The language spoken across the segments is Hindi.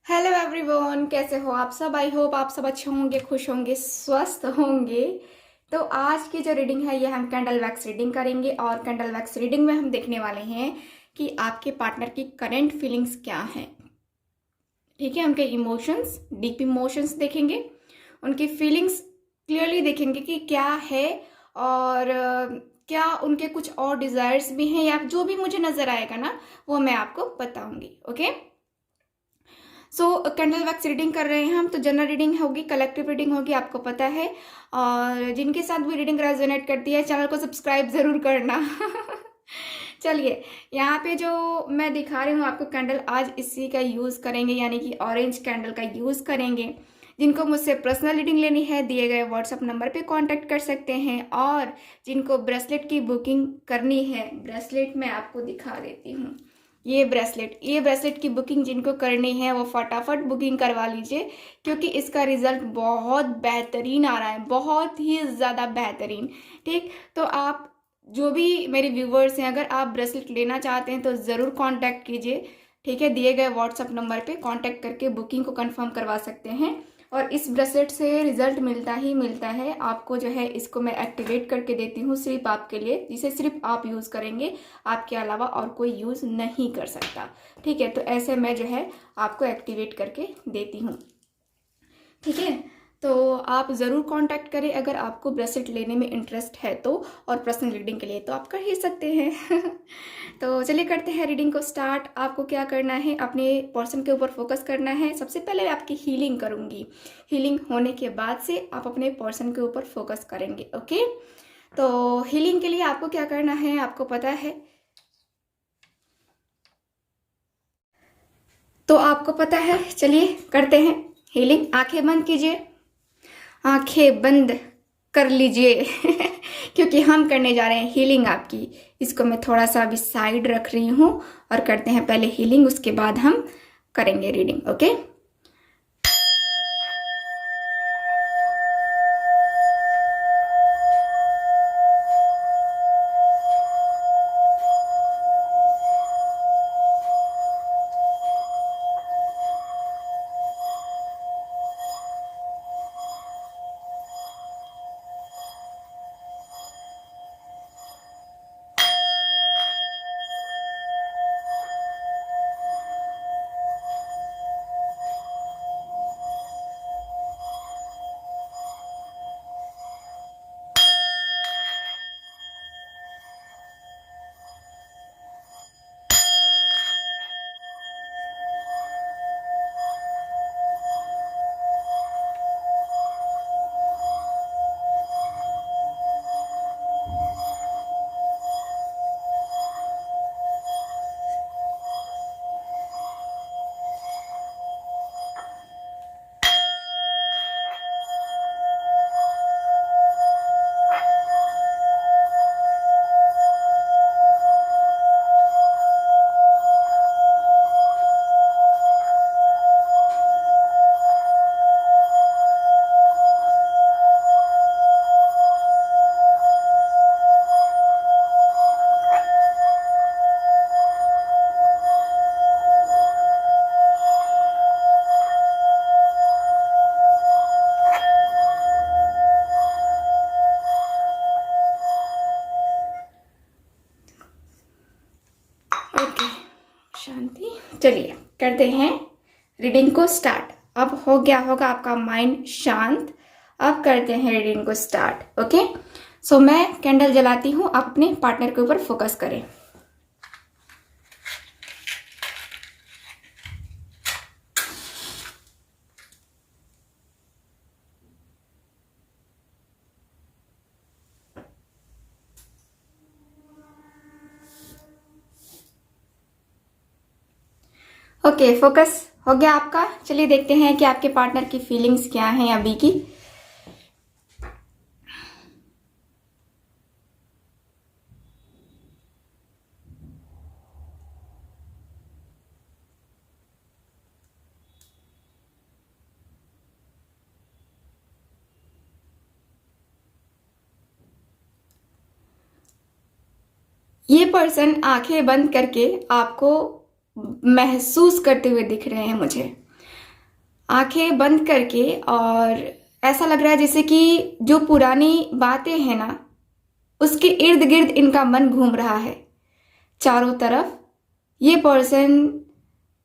हेलो एवरीवन, कैसे हो आप सब। आई होप आप सब अच्छे होंगे, खुश होंगे, स्वस्थ होंगे। तो आज की जो रीडिंग है ये हम कैंडल वैक्स रीडिंग करेंगे और कैंडल वैक्स रीडिंग में हम देखने वाले हैं कि आपके पार्टनर की करंट फीलिंग्स क्या हैं। ठीक है, उनके इमोशंस, डीप इमोशंस देखेंगे, उनकी फीलिंग्स क्लियरली देखेंगे कि क्या है और क्या उनके कुछ और डिज़ायर्स भी हैं या जो भी मुझे नज़र आएगा ना वो मैं आपको बताऊंगी। ओके, सो कैंडल वैक्स रीडिंग कर रहे हैं हम, तो जनरल रीडिंग होगी, कलेक्टिव रीडिंग होगी, आपको पता है। और जिनके साथ भी रीडिंग रेजोनेट करती है चैनल को सब्सक्राइब ज़रूर करना। चलिए, यहाँ पे जो मैं दिखा रही हूँ आपको कैंडल, आज इसी का यूज़ करेंगे, यानी कि ऑरेंज कैंडल का यूज़ करेंगे। जिनको मुझसे पर्सनल रीडिंग लेनी है दिए गए व्हाट्सअप नंबर पे कांटेक्ट कर सकते हैं, और जिनको ब्रेसलेट की बुकिंग करनी है, ब्रेसलेट मैं आपको दिखा देती हूँ। ये ब्रेसलेट की बुकिंग जिनको करनी है वो फटाफट बुकिंग करवा लीजिए, क्योंकि इसका रिजल्ट बहुत बेहतरीन आ रहा है, बहुत ही ज़्यादा बेहतरीन। ठीक, तो आप जो भी मेरे व्यूवर्स हैं, अगर आप ब्रेसलेट लेना चाहते हैं तो ज़रूर कांटेक्ट कीजिए। ठीक है, दिए गए व्हाट्सअप नंबर पे कांटेक्ट करके बुकिंग को कंफर्म करवा सकते हैं। और इस ब्रेसलेट से रिजल्ट मिलता ही मिलता है आपको। जो है इसको मैं एक्टिवेट करके देती हूँ सिर्फ आपके लिए, जिसे सिर्फ आप यूज़ करेंगे, आपके अलावा और कोई यूज़ नहीं कर सकता। ठीक है, तो ऐसे मैं जो है आपको एक्टिवेट करके देती हूँ। ठीक है, तो आप ज़रूर कांटेक्ट करें अगर आपको ब्रेसलेट लेने में इंटरेस्ट है तो, और पर्सनल रीडिंग के लिए तो आप कर ही सकते हैं। तो चलिए करते हैं रीडिंग को स्टार्ट। आपको क्या करना है, अपने पर्सन के ऊपर फोकस करना है। सबसे पहले आपकी हीलिंग करूँगी, हीलिंग होने के बाद से आप अपने पर्सन के ऊपर फोकस करेंगे। ओके, तो हीलिंग के लिए आपको क्या करना है आपको पता है, तो आपको पता है। चलिए करते हैं हीलिंग। आंखें बंद कीजिए, आंखें बंद कर लीजिए। क्योंकि हम करने जा रहे हैं हीलिंग आपकी। इसको मैं थोड़ा सा अभी साइड रख रही हूँ और करते हैं पहले हीलिंग, उसके बाद हम करेंगे रीडिंग। ओके, ओके, शांति। चलिए करते हैं रीडिंग को स्टार्ट। अब हो गया होगा आपका माइंड शांत। अब करते हैं रीडिंग को स्टार्ट। ओके, सो मैं कैंडल जलाती हूँ, आप अपने पार्टनर के ऊपर फोकस करें। ओके, फोकस हो गया आपका। चलिए देखते हैं कि आपके पार्टनर की फीलिंग्स क्या हैं अभी की। ये पर्सन आंखें बंद करके आपको महसूस करते हुए दिख रहे हैं मुझे। आंखें बंद करके, और ऐसा लग रहा है जैसे कि जो पुरानी बातें हैं ना, उसके इर्द गिर्द इनका मन घूम रहा है चारों तरफ। ये पर्सन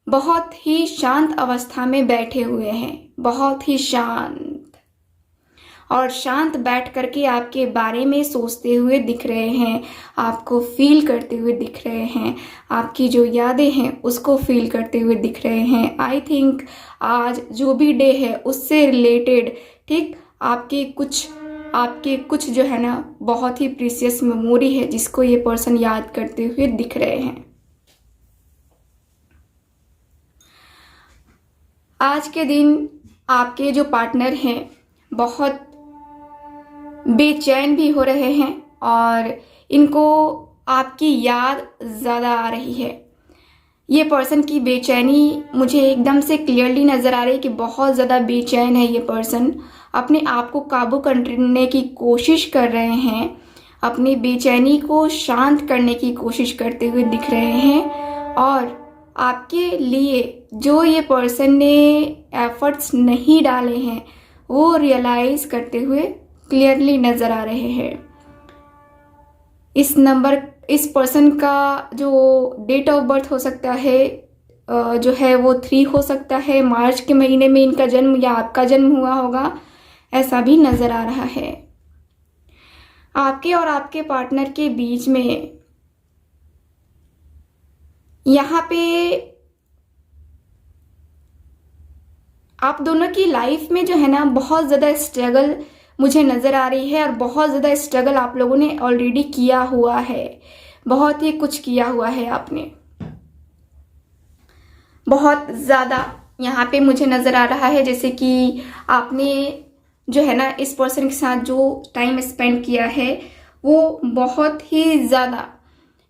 बहुत ही शांत अवस्था में बैठे हुए हैं, बहुत ही शांत, और शांत बैठ करके आपके बारे में सोचते हुए दिख रहे हैं, आपको फील करते हुए दिख रहे हैं, आपकी जो यादें हैं उसको फील करते हुए दिख रहे हैं। आई थिंक आज जो भी डे है उससे रिलेटेड, ठीक, आपके कुछ जो है ना बहुत ही प्रीशियस मेमोरी है जिसको ये पर्सन याद करते हुए दिख रहे हैं। आज के दिन आपके जो पार्टनर हैं बहुत बेचैन भी हो रहे हैं और इनको आपकी याद ज़्यादा आ रही है। ये पर्सन की बेचैनी मुझे एकदम से क्लियरली नज़र आ रही है कि बहुत ज़्यादा बेचैन है ये पर्सन। अपने आप को काबू करने की कोशिश कर रहे हैं, अपनी बेचैनी को शांत करने की कोशिश करते हुए दिख रहे हैं, और आपके लिए जो ये पर्सन ने एफर्ट्स नहीं डाले हैं वो रियलाइज करते हुए क्लियरली नज़र आ रहे हैं। इस पर्सन का जो डेट ऑफ बर्थ हो सकता है जो है वो 3 हो सकता है, मार्च के महीने में इनका जन्म या आपका जन्म हुआ होगा, ऐसा भी नज़र आ रहा है। आपके और आपके पार्टनर के बीच में यहाँ पे आप दोनों की लाइफ में जो है ना बहुत ज़्यादा स्ट्रगल मुझे नज़र आ रही है, और बहुत ज़्यादा स्ट्रगल आप लोगों ने ऑलरेडी किया हुआ है, बहुत ही कुछ किया हुआ है आपने, बहुत ज़्यादा यहाँ पे मुझे नज़र आ रहा है जैसे कि आपने जो है ना इस पर्सन के साथ जो टाइम स्पेंड किया है वो बहुत ही ज़्यादा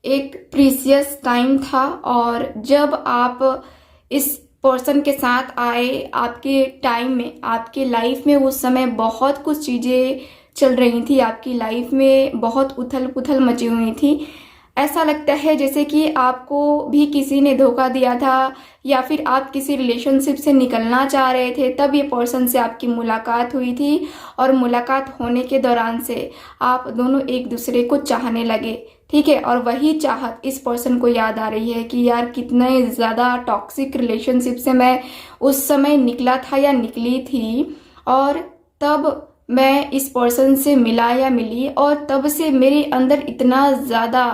एक प्रीशियस टाइम था। और जब आप इस पर्सन के साथ आए, आपके टाइम में, आपके लाइफ में उस समय बहुत कुछ चीज़ें चल रही थी, आपकी लाइफ में बहुत उथल पुथल मची हुई थी। ऐसा लगता है जैसे कि आपको भी किसी ने धोखा दिया था, या फिर आप किसी रिलेशनशिप से निकलना चाह रहे थे, तब ये पर्सन से आपकी मुलाकात हुई थी, और मुलाकात होने के दौरान से आप दोनों एक दूसरे को चाहने लगे, ठीक है। और वही चाहत इस पर्सन को याद आ रही है कि यार कितने ज़्यादा टॉक्सिक रिलेशनशिप से मैं उस समय निकला था या निकली थी, और तब मैं इस पर्सन से मिला या मिली, और तब से मेरे अंदर इतना ज़्यादा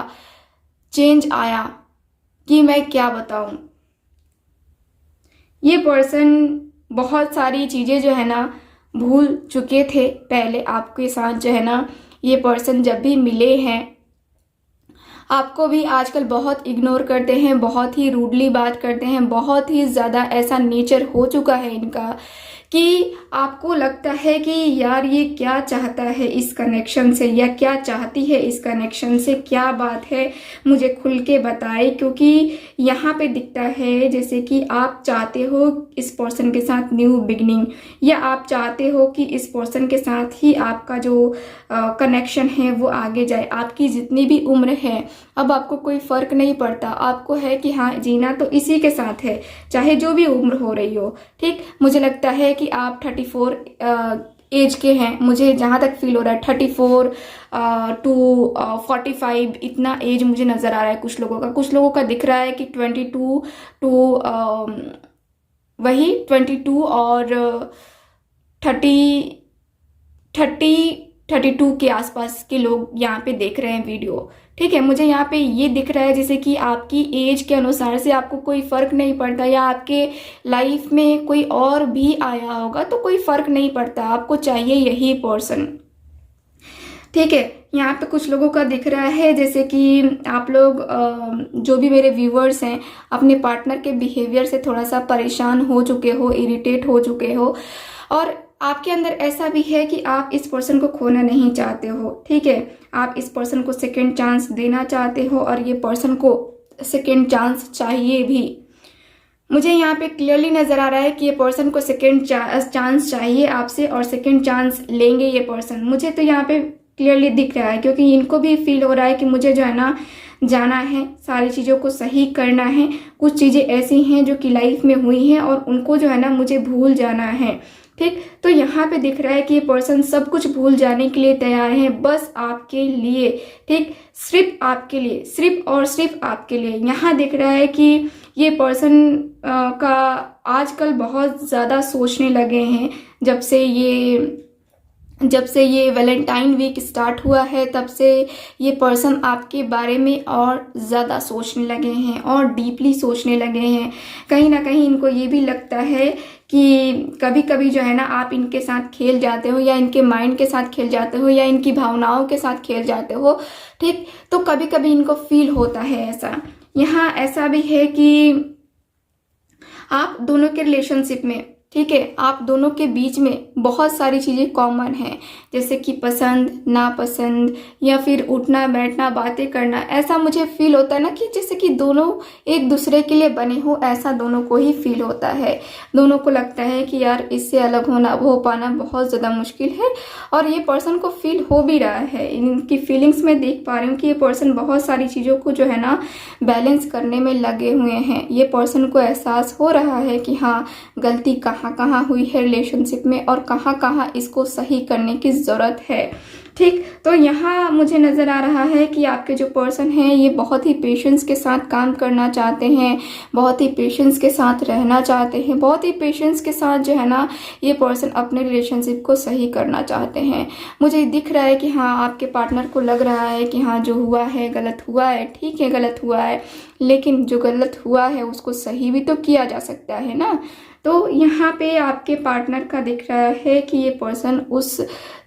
चेंज आया कि मैं क्या बताऊं। ये पर्सन बहुत सारी चीज़ें जो है ना भूल चुके थे पहले आपके साथ, जो है ना ये पर्सन जब भी मिले हैं आपको भी आजकल बहुत इग्नोर करते हैं, बहुत ही रूडली बात करते हैं, बहुत ही ज़्यादा ऐसा नेचर हो चुका है इनका कि आपको लगता है कि यार ये क्या चाहता है इस कनेक्शन से, या क्या चाहती है इस कनेक्शन से, क्या बात है मुझे खुल के बताए। क्योंकि यहाँ पे दिखता है जैसे कि आप चाहते हो इस पर्सन के साथ न्यू बिगनिंग, या आप चाहते हो कि इस पर्सन के साथ ही आपका जो कनेक्शन है वो आगे जाए। आपकी जितनी भी उम्र है अब आपको कोई फ़र्क नहीं पड़ता, आपको है कि हाँ जीना तो इसी के साथ है, चाहे जो भी उम्र हो रही हो, ठीक। मुझे लगता है कि आप 34 एज के हैं, मुझे जहाँ तक फील हो रहा है 34 टू 45 इतना एज मुझे नज़र आ रहा है कुछ लोगों का दिख रहा है कि 22 टू वही 22 और 32 के आसपास के लोग यहाँ पे देख रहे हैं वीडियो, ठीक है। मुझे यहाँ पे ये दिख रहा है जैसे कि आपकी एज के अनुसार से आपको कोई फ़र्क नहीं पड़ता, या आपके लाइफ में कोई और भी आया होगा तो कोई फ़र्क नहीं पड़ता, आपको चाहिए यही पर्सन, ठीक है। यहाँ पे कुछ लोगों का दिख रहा है जैसे कि आप लोग जो भी मेरे व्यूवर्स हैं अपने पार्टनर के बिहेवियर से थोड़ा सा परेशान हो चुके हो, इरिटेट हो चुके हो, और आपके अंदर ऐसा भी है कि आप इस पर्सन को खोना नहीं चाहते हो, ठीक है। आप इस पर्सन को सेकंड चांस देना चाहते हो, और ये पर्सन को सेकंड चांस चाहिए भी। मुझे यहाँ पे क्लियरली नज़र आ रहा है कि ये पर्सन को सेकंड चांस चाहिए आपसे, और सेकंड चांस लेंगे ये पर्सन। मुझे तो यहाँ पे क्लियरली दिख रहा है, क्योंकि इनको भी फील हो रहा है कि मुझे जो है ना जाना है, सारी चीज़ों को सही करना है। कुछ चीज़ें ऐसी हैं जो कि लाइफ में हुई हैं और उनको जो है ना मुझे भूल जाना है। ठीक, तो यहाँ पे दिख रहा है कि ये पर्सन सब कुछ भूल जाने के लिए तैयार है, बस आपके लिए। ठीक, सिर्फ आपके लिए, सिर्फ और सिर्फ आपके लिए। यहाँ दिख रहा है कि ये पर्सन का आजकल बहुत ज़्यादा सोचने लगे हैं। जब से ये वैलेंटाइन वीक स्टार्ट हुआ है तब से ये पर्सन आपके बारे में और ज़्यादा सोचने लगे हैं और डीपली सोचने लगे हैं। कहीं ना कहीं इनको ये भी लगता है कि कभी कभी जो है ना आप इनके साथ खेल जाते हो, या इनके माइंड के साथ खेल जाते हो, या इनकी भावनाओं के साथ खेल जाते हो। ठीक, तो कभी कभी इनको फील होता है ऐसा। यहाँ ऐसा भी है कि आप दोनों के रिलेशनशिप में, ठीक है, आप दोनों के बीच में बहुत सारी चीज़ें कॉमन हैं, जैसे कि पसंद नापसंद या फिर उठना बैठना बातें करना। ऐसा मुझे फील होता है ना कि जैसे कि दोनों एक दूसरे के लिए बने हो, ऐसा दोनों को ही फील होता है। दोनों को लगता है कि यार इससे अलग हो पाना बहुत ज़्यादा मुश्किल है, और ये पर्सन को फील हो भी रहा है। इनकी फीलिंग्स में देख पा रही हूँ कि ये पर्सन बहुत सारी चीज़ों को जो है ना बैलेंस करने में लगे हुए हैं। ये पर्सन को एहसास हो रहा है कि हाँ, गलती कहाँ हुई है रिलेशनशिप में और कहाँ इसको सही करने की ज़रूरत है। ठीक, तो यहाँ मुझे नज़र आ रहा है कि आपके जो पर्सन हैं ये बहुत ही पेशेंस के साथ काम करना चाहते हैं, बहुत ही पेशेंस के साथ रहना चाहते हैं, बहुत ही पेशेंस के साथ जो है ना ये पर्सन अपने रिलेशनशिप को सही करना चाहते हैं। मुझे दिख रहा है कि हाँ, आपके पार्टनर को लग रहा है कि हाँ, जो हुआ है गलत हुआ है, ठीक है गलत हुआ है, लेकिन जो गलत हुआ है उसको सही भी तो किया जा सकता है ना। तो यहाँ पे आपके पार्टनर का दिख रहा है कि ये पर्सन उस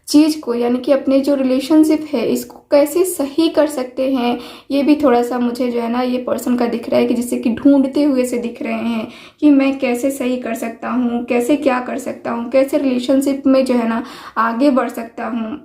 चीज़ को, यानी कि अपने जो रिलेशनशिप है इसको कैसे सही कर सकते हैं, ये भी थोड़ा सा मुझे जो है ना ये पर्सन का दिख रहा है कि जिससे कि ढूंढते हुए से दिख रहे हैं कि मैं कैसे सही कर सकता हूँ, कैसे क्या कर सकता हूँ, कैसे रिलेशनशिप में जो है ना आगे बढ़ सकता हूँ।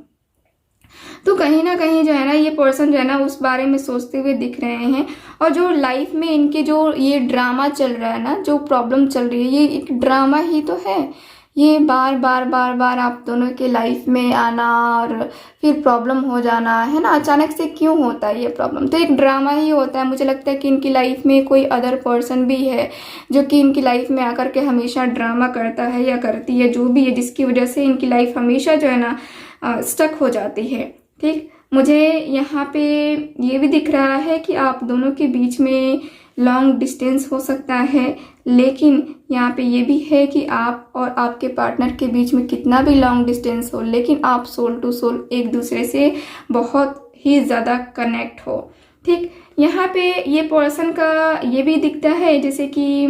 तो कहीं ना कहीं जो है ना ये पर्सन जो है ना उस बारे में सोचते हुए दिख रहे हैं। और जो लाइफ में इनके जो ये ड्रामा चल रहा है ना, जो प्रॉब्लम चल रही है, ये एक ड्रामा ही तो है। ये बार बार आप दोनों के लाइफ में आना और फिर प्रॉब्लम हो जाना है ना, अचानक से क्यों होता है ये प्रॉब्लम, तो एक ड्रामा ही होता है। मुझे लगता है कि इनकी लाइफ में कोई अदर पर्सन भी है जो कि इनकी लाइफ में आकर के हमेशा ड्रामा करता है या करती है, जो भी है, जिसकी वजह से इनकी लाइफ हमेशा जो है ना स्टक हो जाती है। ठीक, मुझे यहाँ पे ये भी दिख रहा है कि आप दोनों के बीच में लॉन्ग डिस्टेंस हो सकता है, लेकिन यहाँ पे ये भी है कि आप और आपके पार्टनर के बीच में कितना भी लॉन्ग डिस्टेंस हो, लेकिन आप सोल टू सोल एक दूसरे से बहुत ही ज़्यादा कनेक्ट हो। ठीक, यहाँ पे ये पर्सन का ये भी दिखता है जैसे कि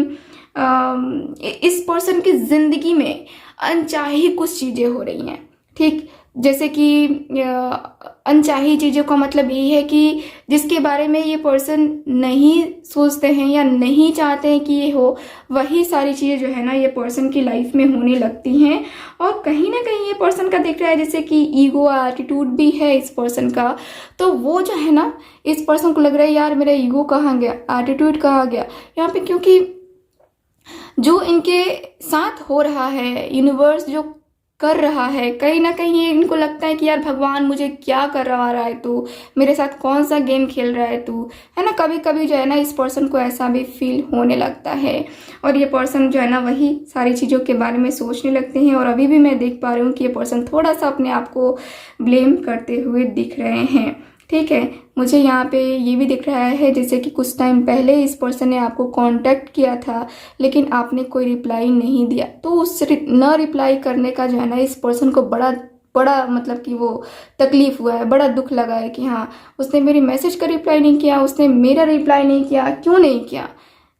इस पर्सन की ज़िंदगी में अनचाही कुछ चीज़ें हो रही हैं। ठीक, जैसे कि अनचाही चीज़ों का मतलब यही है कि जिसके बारे में ये पर्सन नहीं सोचते हैं या नहीं चाहते हैं कि ये हो, वही सारी चीज़ें जो है ना ये पर्सन की लाइफ में होने लगती हैं। और कहीं ना कहीं ये पर्सन का दिख रहा है जैसे कि ईगो एटीट्यूड भी है इस पर्सन का। तो वो जो है ना इस पर्सन को लग रहा है यार मेरा ईगो कहाँ गया, एटीट्यूड कहाँ गया यहाँ पे, क्योंकि जो इनके साथ हो रहा है, यूनिवर्स जो कर रहा है, कहीं ना कहीं इनको लगता है कि यार भगवान मुझे क्या करवा रहा है तू, मेरे साथ कौन सा गेम खेल रहा है तू, है ना। कभी कभी जो है ना इस पर्सन को ऐसा भी फील होने लगता है और ये पर्सन जो है ना वही सारी चीज़ों के बारे में सोचने लगते हैं। और अभी भी मैं देख पा रही हूँ कि ये पर्सन थोड़ा सा अपने आप को ब्लेम करते हुए दिख रहे हैं। ठीक है, मुझे यहाँ पे ये भी दिख रहा है जैसे कि कुछ टाइम पहले इस पर्सन ने आपको कांटेक्ट किया था, लेकिन आपने कोई रिप्लाई नहीं दिया। तो उस न रिप्लाई करने का जो है ना इस पर्सन को बड़ा मतलब कि वो तकलीफ हुआ है, बड़ा दुख लगा है कि हाँ उसने मेरी मैसेज का रिप्लाई नहीं किया, उसने मेरा रिप्लाई नहीं किया, क्यों नहीं किया,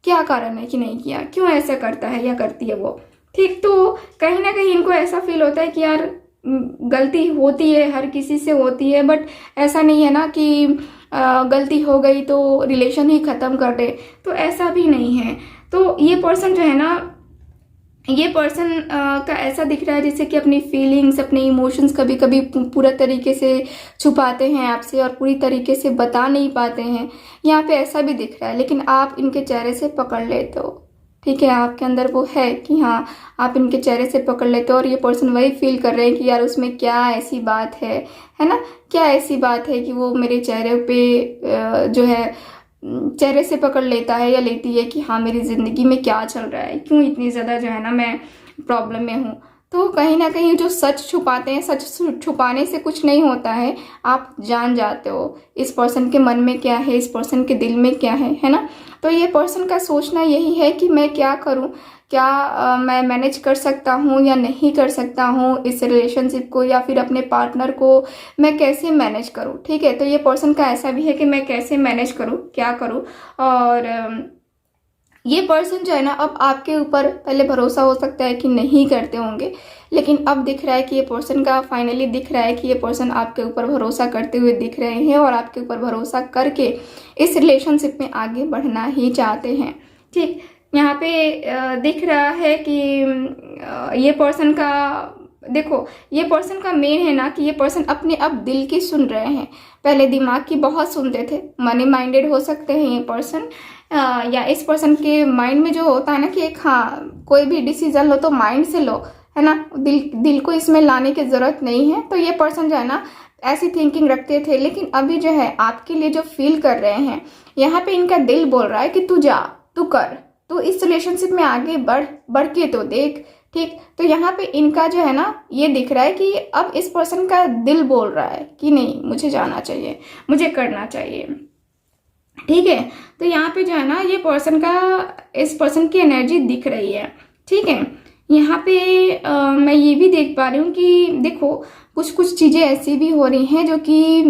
क्या कारण है कि नहीं किया, क्यों ऐसा करता है या करती है वो। ठीक, तो कहीं ना कहीं इनको ऐसा फील होता है कि यार गलती होती है, हर किसी से होती है, बट ऐसा नहीं है ना कि गलती हो गई तो रिलेशन ही ख़त्म कर दे, तो ऐसा भी नहीं है। तो ये पर्सन जो है ना, ये पर्सन का ऐसा दिख रहा है जैसे कि अपनी फीलिंग्स, अपने इमोशंस कभी कभी पूरा तरीके से छुपाते हैं आपसे और पूरी तरीके से बता नहीं पाते हैं। यहाँ पे ऐसा भी दिख रहा है, लेकिन आप इनके चेहरे से पकड़ लेते हो। ठीक है, आपके अंदर वो है कि हाँ आप इनके चेहरे से पकड़ लेते हो और ये पर्सन वही फील कर रहे हैं कि यार उसमें क्या ऐसी बात है ना, क्या ऐसी बात है कि वो मेरे चेहरे पे जो है चेहरे से पकड़ लेता है या लेती है कि हाँ मेरी ज़िंदगी में क्या चल रहा है, क्यों इतनी ज़्यादा जो है ना मैं प्रॉब्लम में हूँ। तो कहीं ना कहीं जो सच छुपाते हैं, सच छुपाने से कुछ नहीं होता है, आप जान जाते हो इस पर्सन के मन में क्या है, इस पर्सन के दिल में क्या है ना। तो ये पर्सन का सोचना यही है कि मैं क्या करूं, क्या मैं मैनेज कर सकता हूं या नहीं कर सकता हूं इस रिलेशनशिप को, या फिर अपने पार्टनर को मैं कैसे मैनेज करूं। ठीक है, तो ये पर्सन का ऐसा भी है कि मैं कैसे मैनेज करूं, क्या करूं। और ये पर्सन जो है ना अब आपके ऊपर पहले भरोसा हो सकता है कि नहीं करते होंगे, लेकिन अब दिख रहा है कि ये पर्सन का फाइनली दिख रहा है कि ये पर्सन आपके ऊपर भरोसा करते हुए दिख रहे हैं और आपके ऊपर भरोसा करके इस रिलेशनशिप में आगे बढ़ना ही चाहते हैं। ठीक, यहाँ पे दिख रहा है कि ये पर्सन का, देखो ये पर्सन का मेन है ना कि ये पर्सन अपने अब दिल की सुन रहे हैं। पहले दिमाग की बहुत सुनते थे, मनी माइंडेड हो सकते हैं ये पर्सन, या इस पर्सन के माइंड में जो होता है ना कि एक हाँ कोई भी डिसीजन लो तो माइंड से लो, है ना, दिल को इसमें लाने की ज़रूरत नहीं है। तो ये पर्सन जो है ना ऐसी थिंकिंग रखते थे, लेकिन अभी जो है आपके लिए जो फील कर रहे हैं, यहाँ पे इनका दिल बोल रहा है कि तू जा, तू कर, तू इस रिलेशनशिप में आगे बढ़ के तो देख। ठीक, तो यहाँ पे इनका जो है ना ये दिख रहा है कि अब इस पर्सन का दिल बोल रहा है कि नहीं मुझे जाना चाहिए, मुझे करना चाहिए। ठीक है, तो यहाँ पे जो है ना ये पर्सन का, इस पर्सन की एनर्जी दिख रही है। ठीक है, यहाँ पे मैं ये भी देख पा रही हूँ कि देखो कुछ कुछ चीज़ें ऐसी भी हो रही हैं जो कि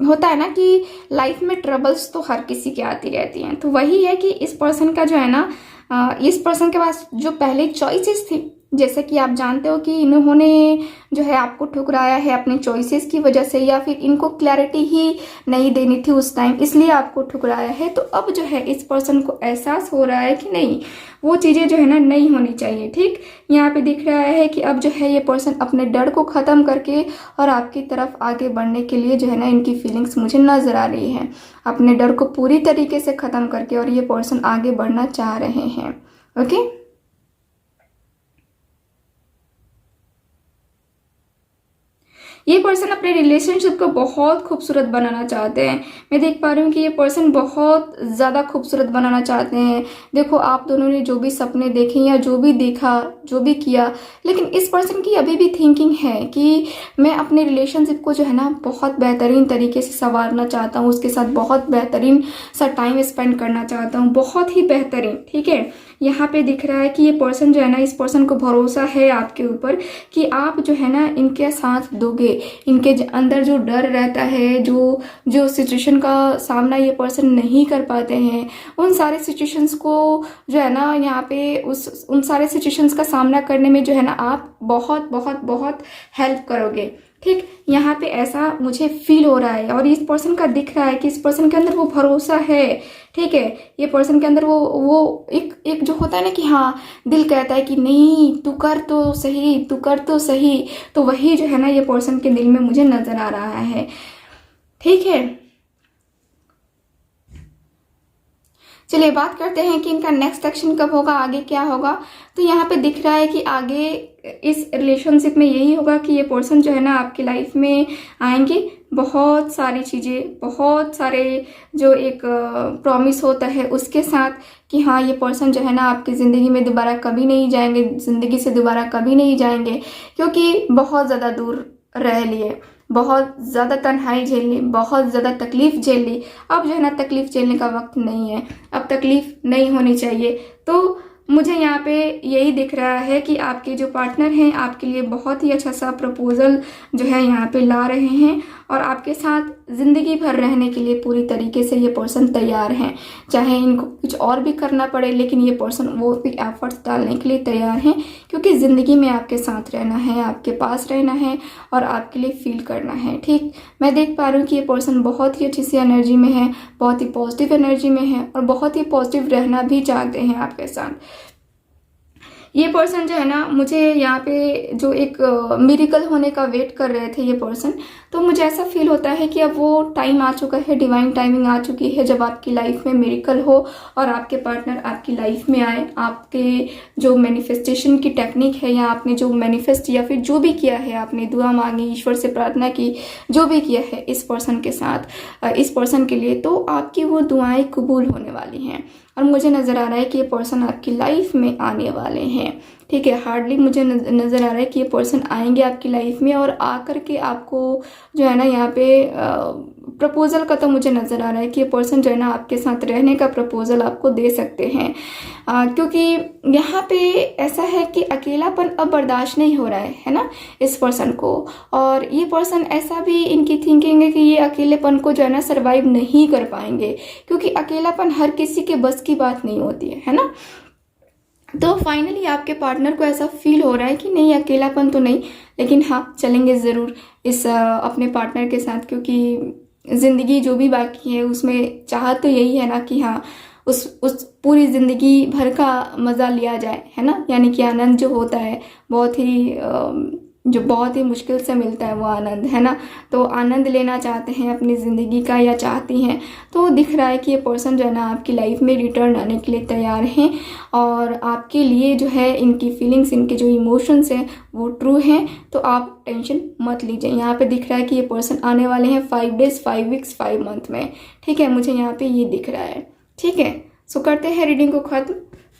होता है ना कि लाइफ में ट्रबल्स तो हर किसी के आती रहती हैं। तो वही है कि इस पर्सन का जो है ना इस पर्सन के पास जो पहले चॉइसेस थी, जैसे कि आप जानते हो कि इन्होंने जो है आपको ठुकराया है अपने चॉइसेस की वजह से, या फिर इनको क्लैरिटी ही नहीं देनी थी उस टाइम, इसलिए आपको ठुकराया है। तो अब जो है इस पर्सन को एहसास हो रहा है कि नहीं वो चीज़ें जो है ना नहीं होनी चाहिए। ठीक, यहाँ पे दिख रहा है कि अब जो है ये पर्सन अपने डर को ख़त्म करके और आपकी तरफ आगे बढ़ने के लिए जो है ना इनकी फीलिंग्स मुझे नज़र आ रही है, अपने डर को पूरी तरीके से ख़त्म करके और ये पर्सन आगे बढ़ना चाह रहे हैं। ओके, ये पर्सन अपने रिलेशनशिप को बहुत खूबसूरत बनाना चाहते हैं। मैं देख पा रही हूँ कि ये पर्सन बहुत ज़्यादा खूबसूरत बनाना चाहते हैं। देखो आप दोनों ने जो भी सपने देखे या जो भी देखा, जो भी किया, लेकिन इस पर्सन की अभी भी थिंकिंग है कि मैं अपने रिलेशनशिप को जो है ना बहुत बेहतरीन तरीके से संवारना चाहता हूँ, उसके साथ बहुत बेहतरीन सा टाइम स्पेंड करना चाहता हूँ, बहुत ही बेहतरीन। ठीक है, यहाँ पे दिख रहा है कि ये पर्सन जो है ना, इस पर्सन को भरोसा है आपके ऊपर कि आप जो है ना इनके साथ दोगे। इनके अंदर जो डर रहता है, जो जो सिचुएशन का सामना ये पर्सन नहीं कर पाते हैं, उन सारे सिचुएशंस को जो है ना यहाँ पे उन सारे सिचुएशंस का सामना करने में जो है ना आप बहुत बहुत बहुत हेल्प करोगे। ठीक, यहाँ पे ऐसा मुझे फील हो रहा है और इस पर्सन का दिख रहा है कि इस पर्सन के अंदर वो भरोसा है। ठीक है, ये पर्सन के अंदर वो एक जो होता है ना कि हाँ दिल कहता है कि नहीं तू कर तो सही, तू कर तो सही, तो वही जो है ना ये पर्सन के दिल में मुझे नजर आ रहा है। ठीक है, चलिए बात करते हैं कि इनका नेक्स्ट एक्शन कब होगा, आगे क्या होगा। तो यहाँ पे दिख रहा है कि आगे इस रिलेशनशिप में यही होगा कि ये पर्सन जो है ना आपकी लाइफ में आएंगे, बहुत सारी चीज़ें, बहुत सारे जो एक प्रॉमिस होता है उसके साथ कि हाँ ये पर्सन जो है ना आपकी ज़िंदगी में दोबारा कभी नहीं जाएंगे, ज़िंदगी से दोबारा कभी नहीं जाएंगे, क्योंकि बहुत ज़्यादा दूर रह लिए, बहुत ज़्यादा तन्हाई झेल ली, बहुत ज़्यादा तकलीफ़ झेल ली। अब जो है ना तकलीफ़ झेलने का वक्त नहीं है, अब तकलीफ़ नहीं होनी चाहिए। तो मुझे यहाँ पे यही दिख रहा है कि आपके जो पार्टनर हैं आपके लिए बहुत ही अच्छा सा प्रपोजल जो है यहाँ पे ला रहे हैं और आपके साथ ज़िंदगी भर रहने के लिए पूरी तरीके से ये पर्सन तैयार हैं। चाहे इनको कुछ और भी करना पड़े, लेकिन ये पर्सन वो भी एफर्ट्स डालने के लिए तैयार हैं, क्योंकि ज़िंदगी में आपके साथ रहना है, आपके पास रहना है और आपके लिए फील करना है। ठीक, मैं देख पा रही हूँ कि ये पर्सन बहुत ही अच्छी सी एनर्जी में है, बहुत ही पॉजिटिव एनर्जी में है और बहुत ही पॉजिटिव रहना भी चाहते हैं आपके साथ। ये पर्सन जो है ना, मुझे यहाँ पे जो एक मिरेकल होने का वेट कर रहे थे ये पर्सन, तो मुझे ऐसा फील होता है कि अब वो टाइम आ चुका है, डिवाइन टाइमिंग आ चुकी है जब आपकी लाइफ में मिरेकल हो और आपके पार्टनर आपकी लाइफ में आए। आपके जो मैनिफेस्टेशन की टेक्निक है, या आपने जो मैनिफेस्ट या फिर जो भी किया है, आपने दुआ मांगी, ईश्वर से प्रार्थना की, जो भी किया है इस पर्सन के साथ, इस पर्सन के लिए, तो आपकी वो दुआएं कबूल होने वाली हैं। और मुझे नज़र आ रहा है कि ये पर्सन आपकी लाइफ में आने वाले हैं। ठीक है, हार्डली मुझे नज़र आ रहा है कि ये पर्सन आएंगे आपकी लाइफ में और आकर के आपको जो है ना यहाँ पे प्रपोजल का, तो मुझे नज़र आ रहा है कि ये पर्सन जो है ना आपके साथ रहने का प्रपोजल आपको दे सकते हैं। क्योंकि यहाँ पे ऐसा है कि अकेलापन अब बर्दाश्त नहीं हो रहा है ना इस पर्सन को। और ये पर्सन ऐसा भी इनकी थिंकिंग है कि ये अकेलेपन को जो है ना सर्वाइव नहीं कर पाएंगे, क्योंकि अकेलापन हर किसी के बस की बात नहीं होती है ना। तो फाइनली आपके पार्टनर को ऐसा फील हो रहा है कि नहीं, अकेलापन तो नहीं, लेकिन हाँ चलेंगे ज़रूर इस अपने पार्टनर के साथ, क्योंकि ज़िंदगी जो भी बाकी है उसमें चाहत तो यही है ना कि हाँ उस पूरी ज़िंदगी भर का मज़ा लिया जाए, है ना। यानी कि आनंद जो होता है बहुत ही मुश्किल से मिलता है वो आनंद, है ना। तो आनंद लेना चाहते हैं अपनी ज़िंदगी का, या चाहती हैं, तो दिख रहा है कि ये पर्सन जो है ना आपकी लाइफ में रिटर्न आने के लिए तैयार हैं। और आपके लिए जो है इनकी फीलिंग्स, इनके जो इमोशंस हैं वो ट्रू हैं। तो आप टेंशन मत लीजिए। यहाँ पे दिख रहा है कि ये पर्सन आने वाले हैं 5 डेज, 5 वीक्स, 5 मंथ में। ठीक है, मुझे यहाँ पे ये दिख रहा है। ठीक है, सो करते हैं रीडिंग को ख़त्म,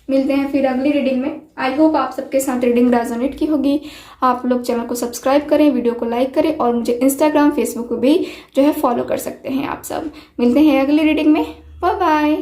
मिलते हैं फिर अगली रीडिंग में। आई होप आप सबके साथ रीडिंग रेजोनेट की होगी। आप लोग चैनल को सब्सक्राइब करें, वीडियो को लाइक करें, और मुझे इंस्टाग्राम, फेसबुक पे भी जो है फॉलो कर सकते हैं आप सब। मिलते हैं अगली रीडिंग में। Bye bye.